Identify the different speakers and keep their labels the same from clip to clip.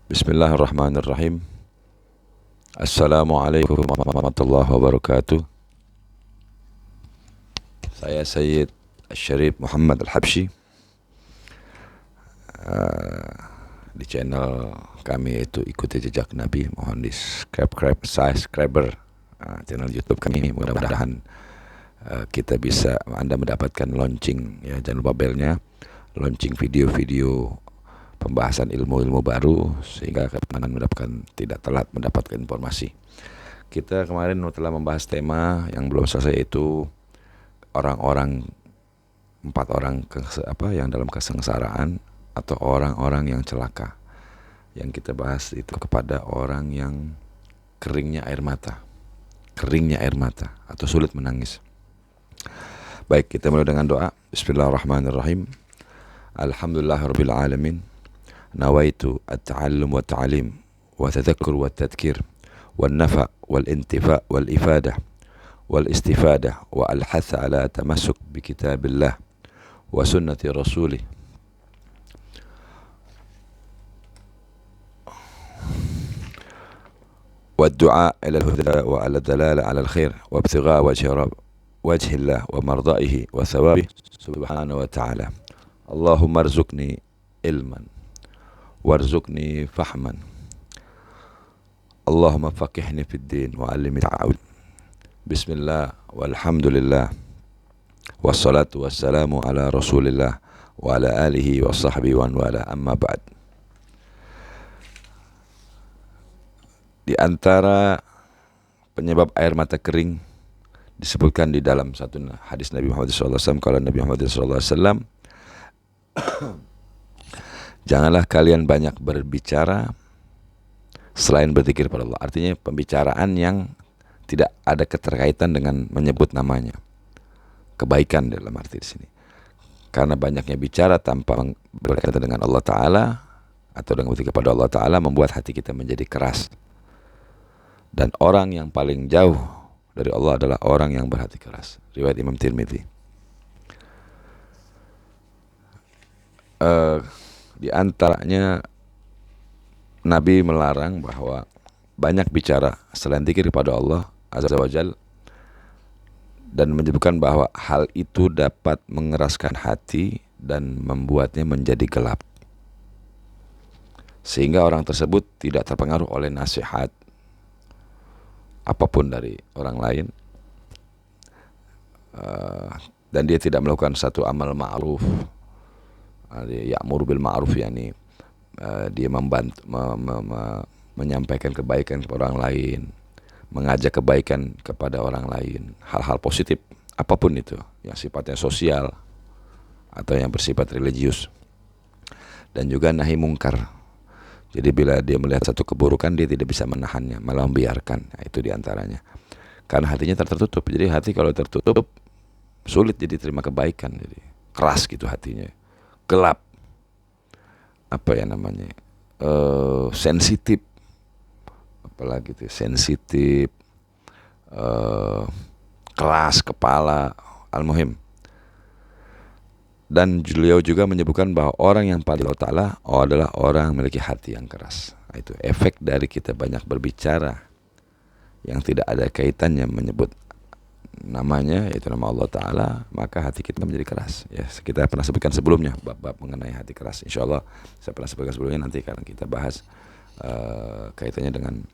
Speaker 1: Bismillahirrahmanirrahim. Assalamualaikum warahmatullahi wabarakatuh. Saya Sayyid Syarif Muhammad Al-Habsyi, di channel kami yaitu Ikuti Jejak Nabi. Mohon di subscriber channel YouTube kami. Mudah-mudahan kita bisa Anda mendapatkan launching, ya, jangan lupa belnya, launching video-video pembahasan ilmu-ilmu baru sehingga kalian tidak telat mendapatkan informasi. Kita kemarin telah membahas tema yang belum selesai, yaitu orang-orang 4 orang yang dalam kesengsaraan atau orang-orang yang celaka. Yang kita bahas itu kepada orang yang keringnya air mata atau sulit menangis. Baik, kita mulai dengan doa. Bismillahirrahmanirrahim. Alhamdulillahirabbil alamin. Nawaitu at-ta'allum wa ta'lim wa tadhakkur wa tadhkir wal nafa wal intifa wal ifadah wal istifadah wa al-hath ala tamassuk bi kitabillah wa sunnati rasulih wa ad-du'a ila al-huda wa ala dalala ala al-khair wa ibtigha wajhi Allah wa mardaihi wa thawabihi subhanahu wa ta'ala. Allahumma arzuqni ilman warzuqni fahman. Allahumma faqihni fid din wa 'allimni ta'awil. Bismillah walhamdulillah wassalatu wassalamu ala rasulillah wa ala alihi wa sahbihi wa wala, amma ba'd. Di antara penyebab air mata kering disebutkan di dalam satu hadis Nabi Muhammad SAW. Kalau Nabi Muhammad SAW, janganlah kalian banyak berbicara selain berzikir pada Allah. Artinya pembicaraan yang tidak ada keterkaitan dengan menyebut namanya. Kebaikan dalam arti di sini. Karena banyaknya bicara tanpa berkaitan dengan Allah Ta'ala atau dengan berzikir pada Allah Ta'ala membuat hati kita menjadi keras. Dan orang yang paling jauh dari Allah adalah orang yang berhati keras. Riwayat Imam Tirmidzi. Di antaranya Nabi melarang bahwa banyak bicara selain zikir kepada Allah Azza wa Jalla, dan menyebutkan bahwa hal itu dapat mengeraskan hati dan membuatnya menjadi gelap, sehingga orang tersebut tidak terpengaruh oleh nasihat apapun dari orang lain, dan dia tidak melakukan satu amal ma'ruf, ya'muru bil ma'ruf, yakni dia membantu menyampaikan kebaikan kepada orang lain, mengajak kebaikan kepada orang lain, hal-hal positif apapun itu yang sifatnya sosial atau yang bersifat religius. Dan juga nahi mungkar. Jadi bila dia melihat satu keburukan, dia tidak bisa menahannya, malah membiarkan. Nah, itu diantaranya. Karena hatinya tertutup. Jadi hati kalau tertutup sulit jadi terima kebaikan. Jadi keras gitu hatinya, gelap, sensitif, apalagi itu sensitif, keras kepala, al-muhim. Dan beliau juga menyebutkan bahwa orang yang paling Allah Ta'ala adalah orang yang memiliki hati yang keras. Nah, itu efek dari kita banyak berbicara yang tidak ada kaitannya menyebut namanya, yaitu nama Allah Ta'ala, maka hati kita menjadi keras. Ya, kita pernah sebutkan sebelumnya bab-bab mengenai hati keras. InsyaAllah saya pernah sebutkan sebelumnya, nanti akan kita bahas kaitannya dengan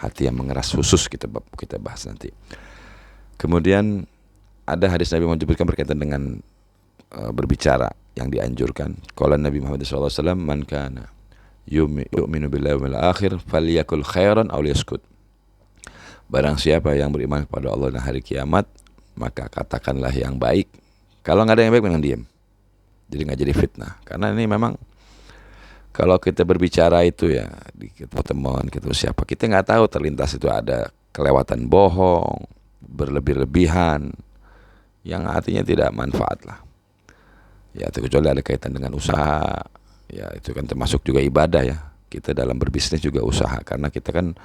Speaker 1: hati yang mengeras, khusus kita bahas nanti. Kemudian ada hadis Nabi menyebutkan berkaitan dengan berbicara yang dianjurkan. Qala Nabi Muhammad SAW, man kana yu'minu billahi wal akhir falyakul khairan aw liyaskut. Barang siapa yang beriman kepada Allah dan hari kiamat, maka katakanlah yang baik. Kalau nggak ada yang baik, memang diam. Jadi nggak jadi fitnah. Karena ini memang kalau kita berbicara itu ya di pertemuan ketemu siapa, kita nggak tahu terlintas itu ada kelewatan bohong, berlebih-lebihan, yang artinya tidak manfaat lah. Ya, itu kecuali ada kaitan dengan usaha. Ya, itu kan termasuk juga ibadah ya. Kita dalam berbisnis juga usaha, karena kita kan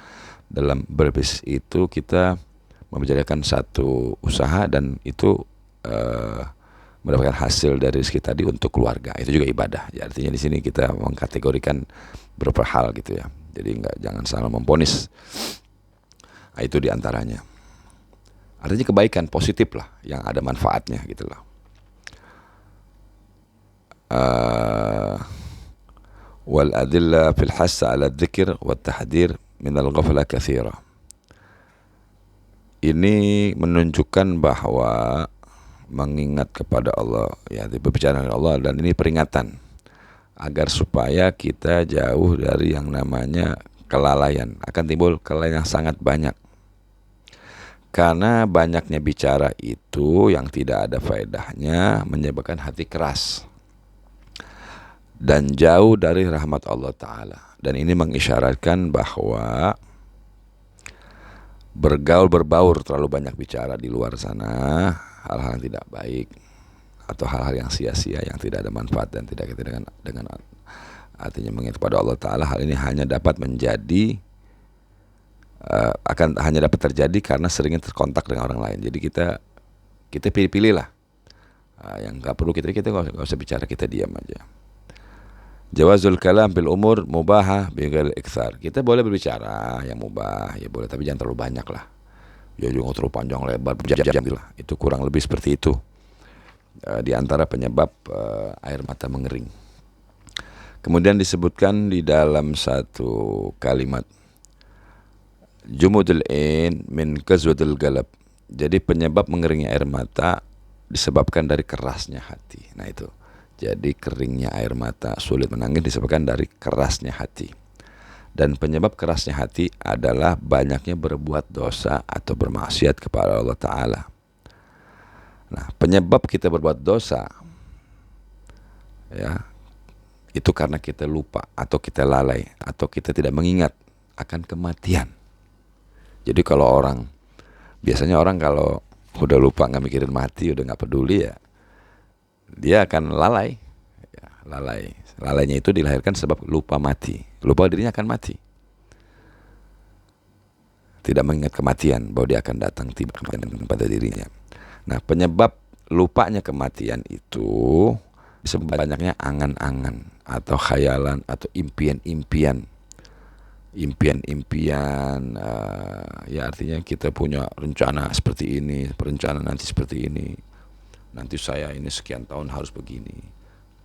Speaker 1: dalam berbisnis itu kita membicarakan satu usaha, dan itu mendapatkan hasil dari rezeki tadi untuk keluarga, itu juga ibadah. Ya, artinya di sini kita mengkategorikan beberapa hal gitu ya. Jadi jangan salah memponis. Nah, itu diantaranya. Artinya kebaikan positif lah, yang ada manfaatnya gitu loh. Wal adilla fil hassa ala dzikr wa tahdir min al ghaflah katsira. Ini menunjukkan bahwa mengingat kepada Allah, ya, berbicara dengan Allah, dan ini peringatan agar supaya kita jauh dari yang namanya kelalaian. Akan timbul kelalaian yang sangat banyak. Karena banyaknya bicara itu yang tidak ada faedahnya menyebabkan hati keras dan jauh dari rahmat Allah Ta'ala. Dan ini mengisyaratkan bahwa berbaur terlalu banyak bicara di luar sana, hal-hal yang tidak baik atau hal-hal yang sia-sia, yang tidak ada manfaat dan tidak dengan artinya mengingat kepada Allah Ta'ala, hal ini hanya dapat menjadi akan hanya dapat terjadi karena seringnya terkontak dengan orang lain. Jadi kita pilih-pilih lah, yang nggak perlu kita nggak usah bicara, kita diam aja. Jawazul kalam bil umur mubahah bighal iktsar. Kita boleh berbicara yang mubah, ya boleh, tapi jangan terlalu banyak lah. Ya jangan terlalu panjang lebar berjam-jam lah. Itu kurang lebih seperti itu. Di antara penyebab air mata mengering. Kemudian disebutkan di dalam satu kalimat, jumudul ain min kazwadil galab. Jadi penyebab mengeringnya air mata disebabkan dari kerasnya hati. Nah itu. Jadi keringnya air mata, sulit menangis disebabkan dari kerasnya hati. Dan penyebab kerasnya hati adalah banyaknya berbuat dosa atau bermaksiat kepada Allah Ta'ala. Nah, penyebab kita berbuat dosa, ya, itu karena kita lupa atau kita lalai atau kita tidak mengingat akan kematian. Jadi biasanya orang kalau udah lupa, nggak mikirin mati, udah nggak peduli, ya dia akan lalai. Ya, lalainya itu dilahirkan sebab lupa mati, lupa dirinya akan mati, tidak mengingat kematian bahwa dia akan datang tiba pada dirinya. Nah, penyebab lupanya kematian itu disebut banyaknya angan-angan atau khayalan atau impian-impian. Ya artinya kita punya rencana seperti ini, perencanaan nanti seperti ini, nanti saya ini sekian tahun harus begini.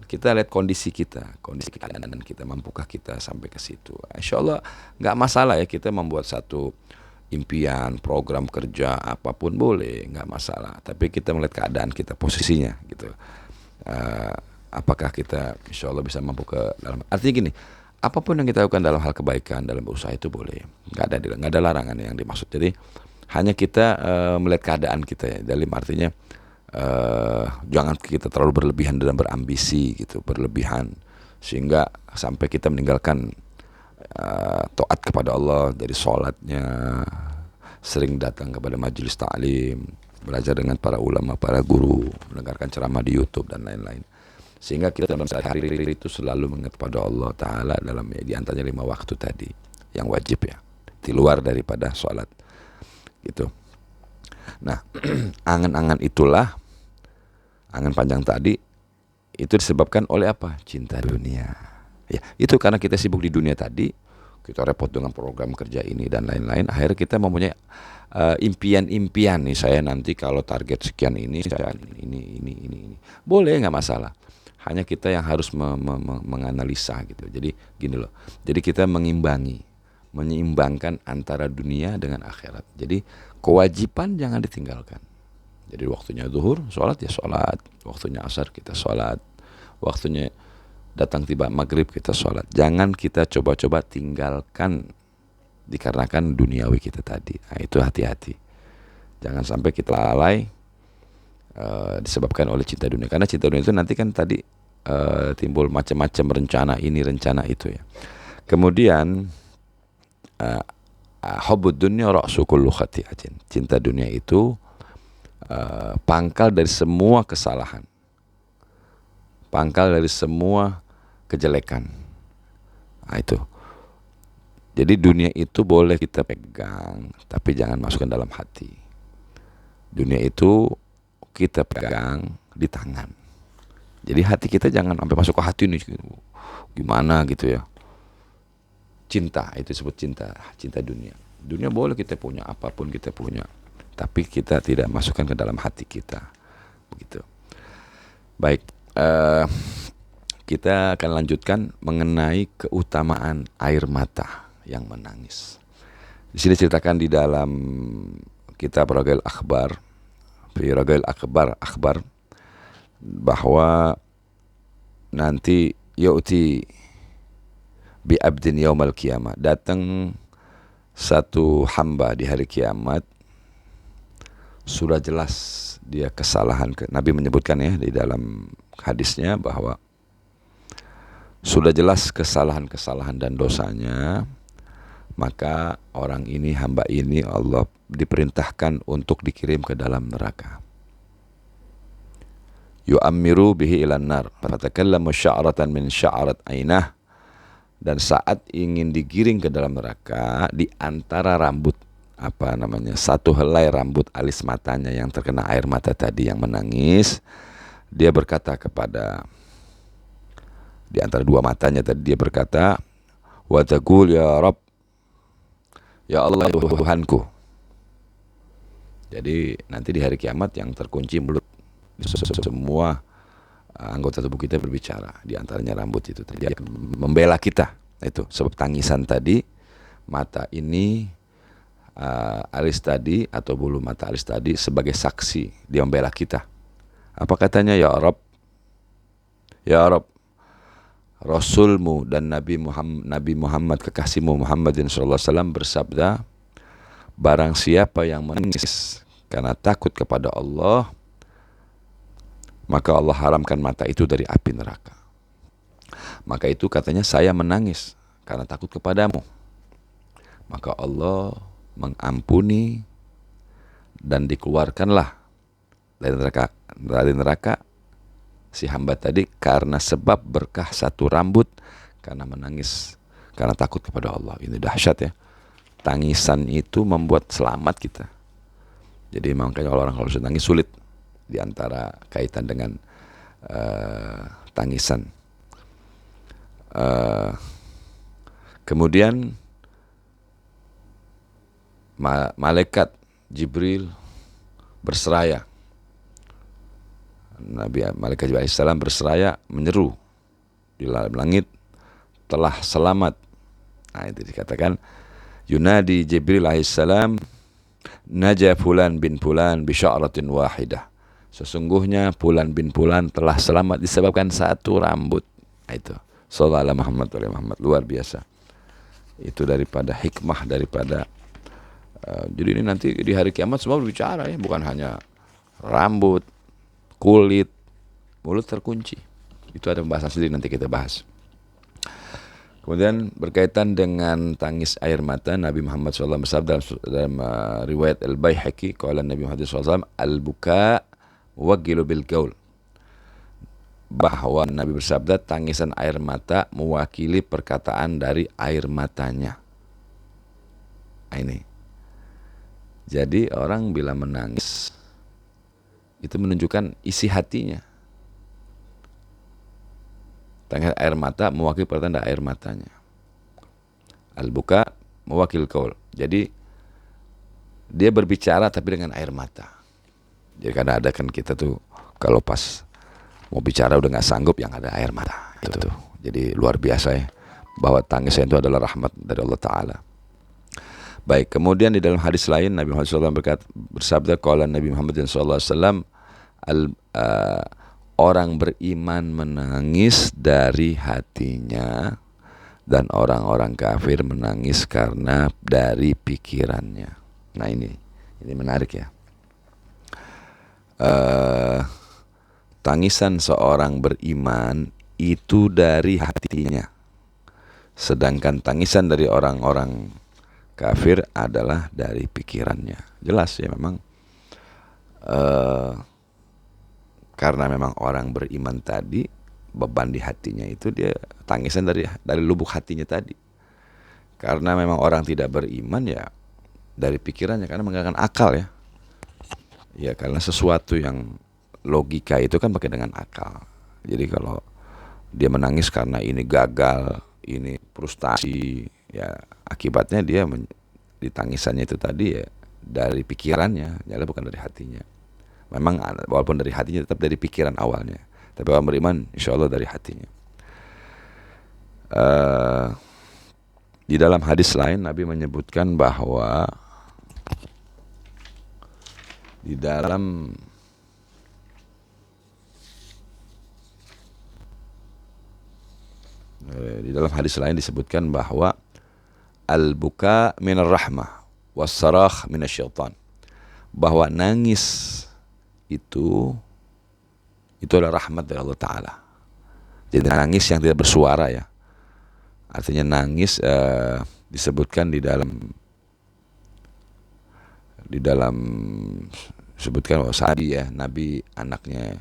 Speaker 1: Kita lihat kondisi keadaan kita, mampukah kita sampai ke situ. Insya Allah nggak masalah ya kita membuat satu impian, program kerja, apapun boleh, nggak masalah. Tapi kita melihat keadaan kita, posisinya gitu. Apakah kita insya Allah bisa mampu ke dalam. Artinya gini, apapun yang kita lakukan dalam hal kebaikan, dalam berusaha itu boleh. Nggak ada larangan yang dimaksud. Jadi hanya kita melihat keadaan kita ya. Dalam artinya jangan kita terlalu berlebihan dalam berambisi gitu, berlebihan sehingga sampai kita meninggalkan taat kepada Allah dari sholatnya, sering datang kepada majelis ta'lim, belajar dengan para ulama, para guru, mendengarkan ceramah di YouTube dan lain-lain, sehingga kita dalam sehari-hari itu selalu mengingat kepada Allah Ta'ala dalam di antaranya 5 waktu tadi yang wajib ya, di luar daripada sholat gitu. Nah, angan-angan itulah, angan panjang tadi itu disebabkan oleh apa? Cinta dunia. Ya, itu karena kita sibuk di dunia tadi, kita repot dengan program kerja ini dan lain-lain. Akhirnya kita mempunyai impian-impian nih, saya nanti kalau target sekian ini, saya ini. Boleh, nggak masalah. Hanya kita yang harus menganalisa gitu. Jadi gini loh. Jadi kita menyeimbangkan antara dunia dengan akhirat. Jadi kewajiban jangan ditinggalkan. Jadi waktunya zuhur, sholat ya sholat. Waktunya asar kita sholat. Waktunya datang tiba maghrib kita sholat. Jangan kita coba-coba tinggalkan dikarenakan duniawi kita tadi. Nah, itu hati-hati. Jangan sampai kita lalai disebabkan oleh cinta dunia. Karena cinta dunia itu nanti kan tadi timbul macam-macam rencana ini, rencana itu ya. Kemudian hubbud dunya ra'su kullu khati'atin. Cinta dunia itu pangkal dari semua kesalahan, pangkal dari semua kejelekan. Nah itu. Jadi dunia itu boleh kita pegang, tapi jangan masukkan dalam hati. Dunia itu kita pegang di tangan. Jadi hati kita jangan sampai masuk ke hati nih, gimana gitu ya. Cinta, itu disebut cinta, cinta dunia. Dunia boleh kita punya, apapun kita punya, tapi kita tidak masukkan ke dalam hati kita, begitu. Baik, kita akan lanjutkan mengenai keutamaan air mata yang menangis. Di sini ceritakan di dalam kitab Raghail Akhbar, fi Raghail Akhbar, bahwa nanti yu'ti bi abdin yaumal qiyamah, datang satu hamba di hari kiamat, sudah jelas dia kesalahan. Nabi menyebutkan ya di dalam hadisnya bahwa sudah jelas kesalahan-kesalahan dan dosanya, maka orang ini, hamba ini, Allah diperintahkan untuk dikirim ke dalam neraka. Yu'ammiru bihi ilan nar, fatakallamu sya'ratan min sya'rat ainah. Dan saat ingin digiring ke dalam neraka, di antara rambut, satu helai rambut alis matanya yang terkena air mata tadi yang menangis, dia berkata kepada, di antara dua matanya tadi dia berkata, wa taqul ya Rabb, ya Allah Tuhanku. Jadi nanti di hari kiamat yang terkunci mulut, semua anggota tubuh kita berbicara, di antaranya rambut itu tadi akan membela kita. Itu sebab tangisan tadi, mata ini, alis tadi atau bulu mata alis tadi sebagai saksi, dia membela kita. Apa katanya? Ya Rabb, ya Rabb, Rasulmu dan Nabi Muhammad kekasihmu Muhammadin sallallahu alaihi wasallam bersabda, barang siapa yang menangis karena takut kepada Allah, maka Allah haramkan mata itu dari api neraka. Maka itu katanya, saya menangis karena takut kepadamu, maka Allah mengampuni dan dikeluarkanlah dari neraka si hamba tadi karena sebab berkah satu rambut, karena menangis karena takut kepada Allah. Ini dahsyat ya. Tangisan itu membuat selamat kita. Jadi makanya orang kalau sudah nangis sulit, di antara kaitan dengan tangisan. Kemudian malaikat Jibril berseraya, malaikat Jibril alaihissalam berseraya menyeru di langit, telah selamat. Nah itu dikatakan, yunadi Jibril alaihissalam, naja fulan bin fulan bi sya'ratin wahidah. Sesungguhnya fulan bin fulan telah selamat disebabkan satu rambut. Nah, itu sallallahu alaihi Muhammad, luar biasa. Itu daripada hikmah daripada jadi ini nanti di hari kiamat semua berbicara ya, bukan hanya rambut, kulit, mulut terkunci. Itu ada pembahasan sendiri, nanti kita bahas. Kemudian berkaitan dengan tangis air mata, Nabi Muhammad SAW bersabda dalam riwayat Al-Baihaqi, qala Nabi Muhammad SAW, al-buka wagilu bil gaul, bahwa Nabi bersabda tangisan air mata mewakili perkataan dari air matanya. Ini jadi orang bila menangis itu menunjukkan isi hatinya. Tangisan air mata mewakili perkataan dari air matanya. Al-buka mewakil qaul, jadi dia berbicara tapi dengan air mata. Jadi kadang ada kan kita tuh kalau pas mau bicara udah nggak sanggup, yang ada air mata itu tuh. Jadi luar biasa ya, bahwa tangisan itu adalah rahmat dari Allah Ta'ala. Baik, kemudian di dalam hadis lain Nabi Muhammad SAW bersabda, qala Nabi Muhammad SAW, orang beriman menangis dari hatinya dan orang-orang kafir menangis karena dari pikirannya. Nah ini menarik ya. Tangisan seorang beriman itu dari hatinya, sedangkan tangisan dari orang-orang kafir adalah dari pikirannya. Jelas ya, memang karena memang orang beriman tadi beban di hatinya itu dia tangisan dari lubuk hatinya tadi. Karena memang orang tidak beriman ya dari pikirannya, karena menggunakan akal ya. Ya karena sesuatu yang logika itu kan pakai dengan akal. Jadi kalau dia menangis karena ini gagal, ini frustasi, ya akibatnya dia di tangisannya itu tadi ya dari pikirannya, ya bukan dari hatinya. Memang walaupun dari hatinya tetap dari pikiran awalnya. Tapi orang beriman insya Allah dari hatinya. Di dalam hadis lain Nabi menyebutkan bahwa di dalam hadis lain disebutkan bahwa al-buka minar rahmah was-sarakh minasyaitan. Bahwa nangis itu adalah rahmat dari Allah Ta'ala. Jadi nangis yang tidak bersuara ya. Artinya nangis disebutkan di dalam sebutkan bahwa Sa'di ya, Nabi anaknya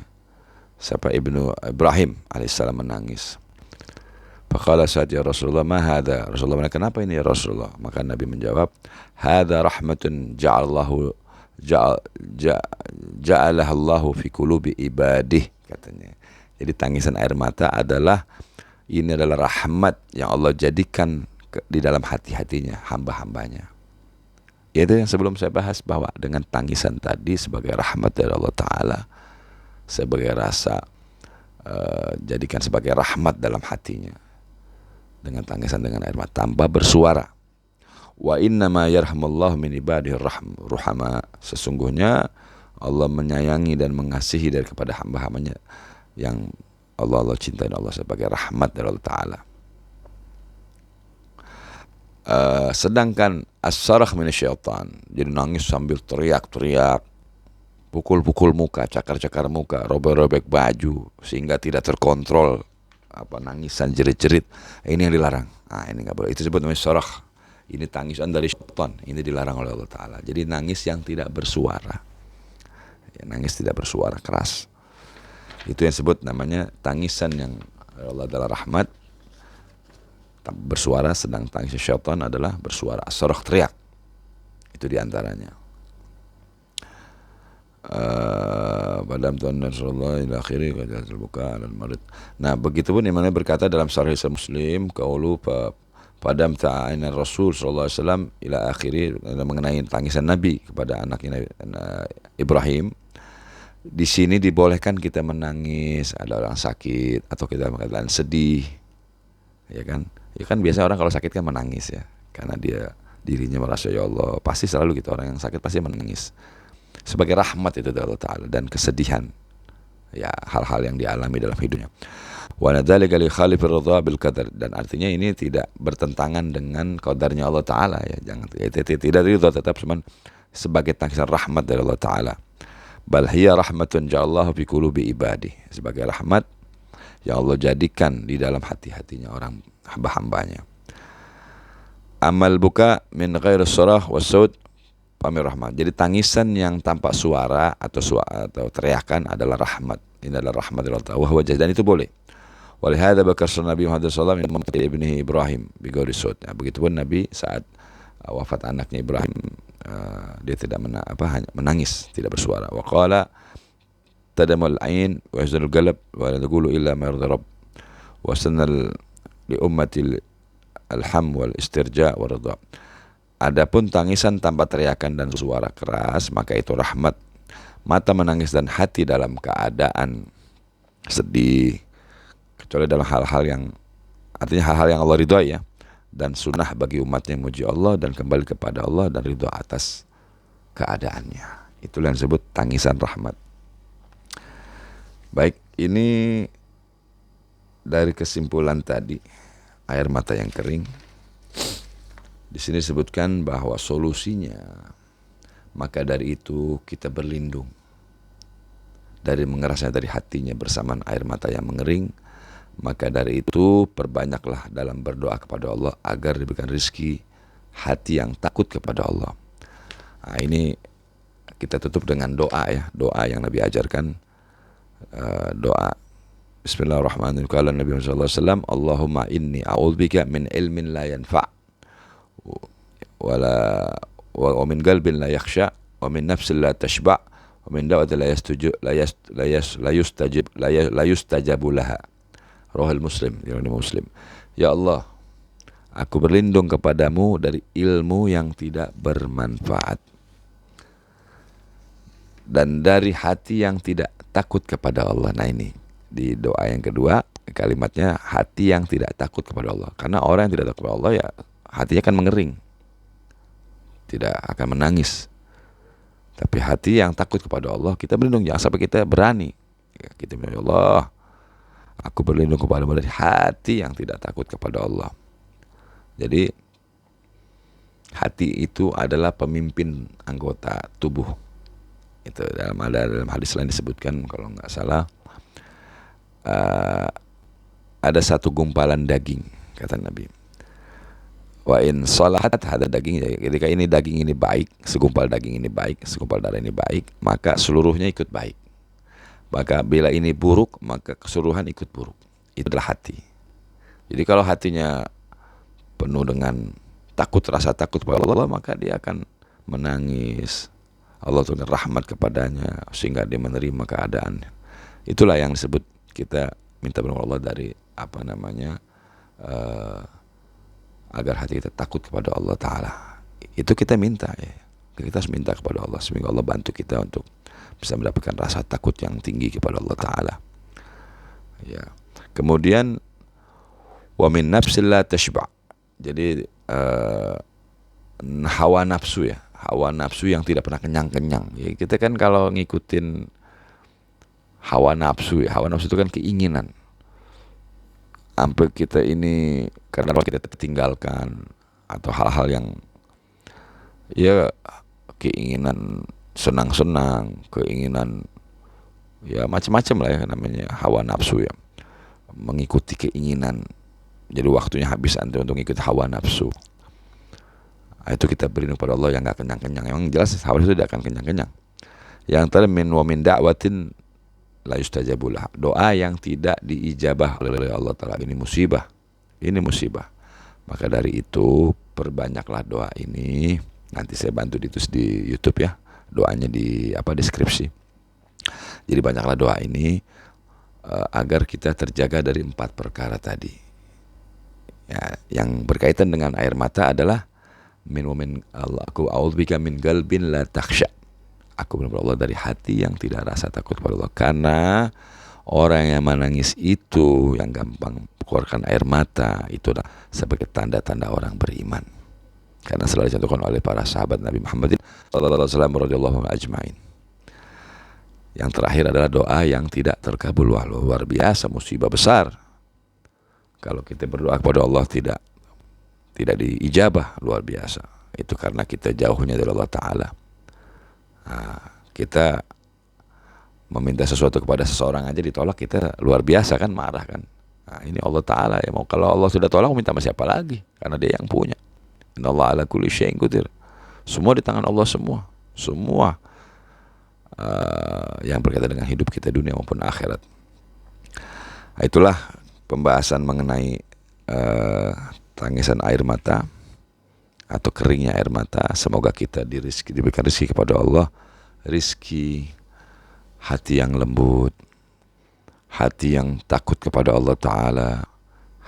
Speaker 1: siapa Ibnu Ibrahim alaihissalam menangis. Faqala Sa'd ya Rasulullah ma hadha? Rasulullah kenapa ini ya Rasulullah? Maka Nabi menjawab, hadha rahmatun ja'alaha Allahu fi qulubi ibadih, katanya. Jadi tangisan air mata ini adalah rahmat yang Allah jadikan di dalam hati-hatinya hamba-hambanya. Itu yang sebelum saya bahas, bahwa dengan tangisan tadi sebagai rahmat dari Allah Ta'ala, sebagai rasa jadikan sebagai rahmat dalam hatinya, dengan tangisan dengan air mata tanpa bersuara. Wa innama yarhamullahu min ibadihi ruhama, sesungguhnya Allah menyayangi dan mengasihi dari kepada hamba-hambanya yang Allah cintai, Allah sebagai rahmat dari Allah Ta'ala. Sedangkan as-sarakh minasyaitan, jadi nangis sambil teriak-teriak, pukul-pukul muka, cakar-cakar muka, robek-robek baju sehingga tidak terkontrol nangisan, jerit-jerit, ini yang dilarang. Nah, ini nggak boleh. Itu disebut namanya sarakh. Ini tangisan dari syaitan. Ini dilarang oleh Allah Ta'ala. Jadi nangis yang tidak bersuara, ya, nangis tidak bersuara keras, itu yang disebut namanya tangisan yang Allah adalah rahmat bersuara, sedang tangis syaitan adalah bersuara, as-sarakh, teriak. Itu diantaranya. Badam tuan Rasulullah ila akhiri qadatul buka al marid. Nah, begitupun Imam berkata dalam Sahih Muslim, qaulu padam ta'ina Rasul sallallahu alaihi wasallam ila akhiri, mengenai tangisan Nabi kepada anaknya Ibrahim. Di sini dibolehkan kita menangis, ada orang sakit atau kita mengatakan sedih, ya kan? Ya kan biasa orang kalau sakit kan menangis ya, karena dia dirinya merasa ya Allah, pasti selalu gitu, orang yang sakit pasti menangis sebagai rahmat itu dari Allah Ta'ala dan kesedihan, ya hal-hal yang dialami dalam hidupnya. Wa nadzalika li khalifir ridha bil qadar, dan artinya ini tidak bertentangan dengan qadarnya Allah Ta'ala ya, jangan tidak ridha, tetap cuman sebagai tangisan rahmat dari Allah Ta'ala. Bal hiya rahmatun ja'allahu fi qulubi ibadi, sebagai rahmat yang Allah jadikan di dalam hati-hatinya orang hamba-hambanya. Amal buka min ghairi surah was-saut pamir rahmat. Jadi tangisan yang tanpa suara atau teriakan adalah rahmat. Ini adalah rahmat dari Allah Ta'ala, dan itu boleh. Walihada bakar Nabi Muhammad SAW min ibnihi Ibrahim bi ghairi saut. Nah, begitupun Nabi saat wafat anaknya Ibrahim, dia tidak hanya menangis, tidak bersuara. Wa qala tadamul ain wa yazalul qalb wa la taqulu illa ma yarda rabb wa sanal li ummati alham wal istirja wa ridha. Adapun tangisan tanpa teriakan dan suara keras, maka itu rahmat. Mata menangis dan hati dalam keadaan sedih, kecuali dalam hal-hal yang artinya hal-hal yang Allah ridhoi ya, dan sunnah bagi umatnya memuji Allah dan kembali kepada Allah dan ridho atas keadaannya. Itulah yang disebut tangisan rahmat. Baik, ini dari kesimpulan tadi, air mata yang kering. Di sini disebutkan bahwa solusinya, maka dari itu kita berlindung dari mengerasnya dari hatinya bersamaan air mata yang mengering. Maka dari itu perbanyaklah dalam berdoa kepada Allah agar diberikan rezeki hati yang takut kepada Allah. Nah, ini kita tutup dengan doa ya, doa yang Nabi ajarkan, doa Bismillahirrahmanirrahim. Qala Nabi sallallahu alaihi wasallam, Allahumma inni a'udzubika min ilmin la yanfa' wa min qalbin la yakhsha wa min nafsin la tashba' Wa min da'watin la yustajabu laha. Rawahul Muslim, riwayat Muslim. Ya Allah, aku berlindung kepadamu dari ilmu yang tidak bermanfaat dan dari hati yang tidak takut kepada Allah. Nah ini di doa yang kedua kalimatnya, hati yang tidak takut kepada Allah. Karena orang yang tidak takut kepada Allah ya hatinya akan mengering, tidak akan menangis. Tapi hati yang takut kepada Allah, kita berlindung, jangan sampai kita berani. Kita bilang, ya Allah, aku berlindung kepadamu dari hati yang tidak takut kepada Allah. Jadi hati itu adalah pemimpin anggota tubuh. Itu dalam hadis lain disebutkan, kalau nggak salah, ada satu gumpalan daging, kata Nabi. Wa in salahat, ada daging. Ketika ini daging ini baik, segumpal daging ini baik, segumpal darah ini baik, maka seluruhnya ikut baik. Maka bila ini buruk, maka keseluruhan ikut buruk. Itu adalah hati. Jadi kalau hatinya penuh dengan rasa takut kepada Allah, maka dia akan menangis. Allah turunkan rahmat kepadanya sehingga dia menerima keadaan. Itulah yang disebut kita minta perlindungan Allah dari agar hati kita takut kepada Allah Ta'ala. Itu kita minta ya. Kita harus minta kepada Allah sehingga Allah bantu kita untuk bisa mendapatkan rasa takut yang tinggi kepada Allah Ta'ala. Ya. Kemudian wa min nafsil la tashba'. Jadi hawa nafsu ya, hawa nafsu yang tidak pernah kenyang-kenyang. Ya, kita kan kalau ngikutin hawa nafsu ya, hawa nafsu itu kan keinginan. Sampai kita ini karena kita tertinggalkan atau hal-hal yang ya keinginan senang-senang, keinginan ya macam-macam lah ya namanya hawa nafsu ya, mengikuti keinginan. Jadi waktunya habis untuk mengikuti hawa nafsu. Itu kita berlindung pada Allah yang gak kenyang-kenyang. Emang jelas hawa nafsu tidak akan kenyang-kenyang. Yang terakhir wa min da'watin la yustajabulah, doa yang tidak diijabah oleh Allah Ta'ala. Ini musibah, ini musibah. Maka dari itu perbanyaklah doa ini. Nanti saya bantu ditulis di YouTube ya, doanya di deskripsi. Jadi banyaklah doa ini agar kita terjaga dari 4 perkara tadi ya. Yang berkaitan dengan air mata adalah aku a'udzubika min qalbin la takhsha. Aku berlindung Allah dari hati yang tidak rasa takut kepada Allah. Karena orang yang menangis itu, yang gampang keluarkan air mata, itu adalah sebagai tanda-tanda orang beriman. Karena selalu dicontohkan oleh para sahabat Nabi Muhammad sallallahu alaihi wasallam radhiyallahu ajma'in. Yang terakhir adalah doa yang tidak terkabul. Wah, luar biasa, musibah besar. Kalau kita berdoa kepada Allah tidak diijabah, luar biasa. Itu karena kita jauhnya dari Allah Ta'ala. Kita meminta sesuatu kepada seseorang aja ditolak, kita luar biasa kan, marah kan. Ini Allah Ta'ala ya, mau kalau Allah sudah tolak minta sama siapa lagi, karena dia yang punya. Innallaha ala kulli syai'in qadir. Semua di tangan Allah, semua yang berkaitan dengan hidup kita dunia maupun akhirat. Itulah pembahasan mengenai tangisan air mata atau keringnya air mata. Semoga kita diberikan rezeki kepada Allah, rezeki hati yang lembut, hati yang takut kepada Allah Ta'ala,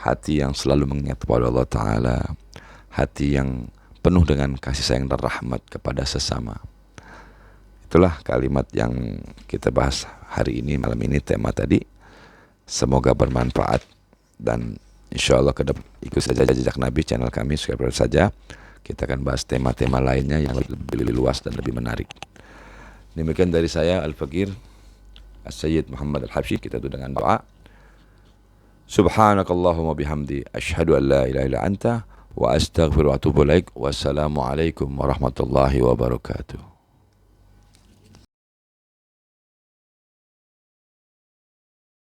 Speaker 1: hati yang selalu mengingat kepada Allah Ta'ala, hati yang penuh dengan kasih sayang dan rahmat kepada sesama. Itulah kalimat yang kita bahas hari ini, malam ini, tema tadi. Semoga bermanfaat dan insya Allah ikut saja jejak Nabi, channel kami, subscribe saja. Kita akan bahas tema-tema lainnya yang lebih luas dan lebih menarik. Demikian dari saya Al-Faqir As-Sayyid Muhammad Al-Habsyi. Kita tutup dengan doa. Subhanakallahumma bihamdi asyhadu an la ilaha illa anta wa astaghfiruka wa atubu ilaik. Wassalamualaikum warahmatullahi wabarakatuh.